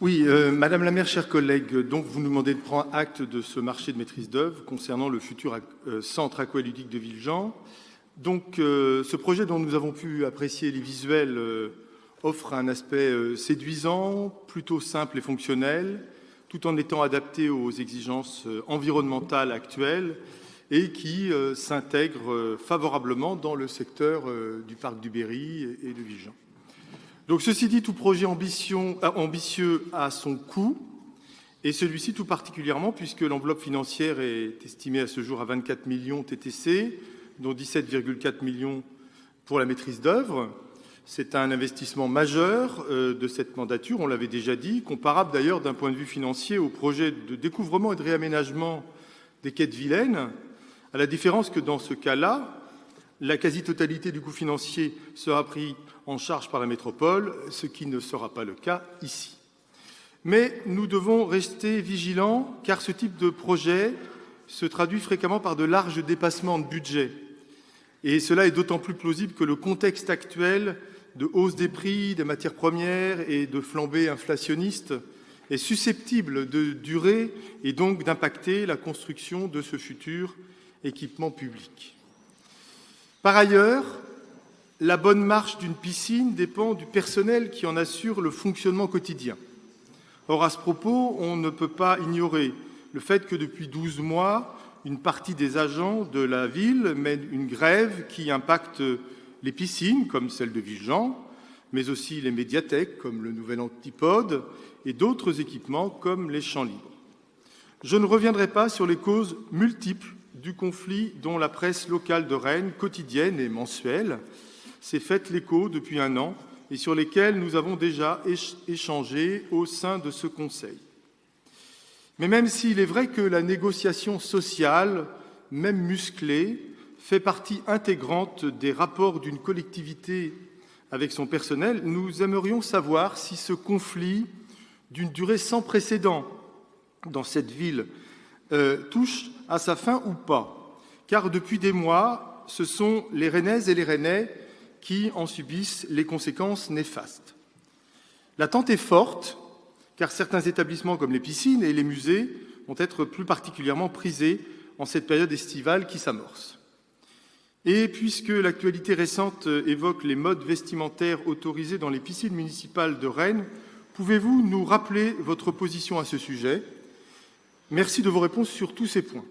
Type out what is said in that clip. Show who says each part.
Speaker 1: Oui, Madame la maire, chers collègues, donc vous nous demandez de prendre acte de ce marché de maîtrise d'œuvre concernant le futur centre aqualudique de Villejean. Donc, ce projet dont nous avons pu apprécier les visuels offre un aspect séduisant, plutôt simple et fonctionnel, tout en étant adapté aux exigences environnementales actuelles et qui s'intègre favorablement dans le secteur du parc du Berry et de Villejean. Donc, ceci dit, tout projet ambitieux a son coût, et celui-ci tout particulièrement, puisque l'enveloppe financière est estimée à ce jour à 24 millions TTC, dont 17,4 millions pour la maîtrise d'œuvre. C'est un investissement majeur de cette mandature, on l'avait déjà dit, comparable d'ailleurs d'un point de vue financier au projet de découvrement et de réaménagement des quais de Vilaine, à la différence que dans ce cas-là, la quasi-totalité du coût financier sera pris en charge par la métropole, ce qui ne sera pas le cas ici. Mais nous devons rester vigilants, car ce type de projet se traduit fréquemment par de larges dépassements de budget. Et cela est d'autant plus plausible que le contexte actuel de hausse des prix, des matières premières et de flambée inflationniste est susceptible de durer et donc d'impacter la construction de ce futur équipement public. Par ailleurs, la bonne marche d'une piscine dépend du personnel qui en assure le fonctionnement quotidien. Or, à ce propos, on ne peut pas ignorer le fait que depuis 12 mois, une partie des agents de la ville mène une grève qui impacte les piscines, comme celle de Villejean, mais aussi les médiathèques, comme le Nouvel Antipode, et d'autres équipements, comme les champs libres. Je ne reviendrai pas sur les causes multiples du conflit dont la presse locale de Rennes, quotidienne et mensuelle, s'est faite l'écho depuis un an et sur lesquels nous avons déjà échangé au sein de ce Conseil. Mais même s'il est vrai que la négociation sociale, même musclée, fait partie intégrante des rapports d'une collectivité avec son personnel, nous aimerions savoir si ce conflit, d'une durée sans précédent dans cette ville, touche à sa fin ou pas. Car depuis des mois, ce sont les Rennaises et les Rennais qui en subissent les conséquences néfastes. L'attente est forte, car certains établissements comme les piscines et les musées vont être plus particulièrement prisés en cette période estivale qui s'amorce. Et puisque l'actualité récente évoque les modes vestimentaires autorisés dans les piscines municipales de Rennes, pouvez-vous nous rappeler votre position à ce sujet ? Merci de vos réponses sur tous ces points.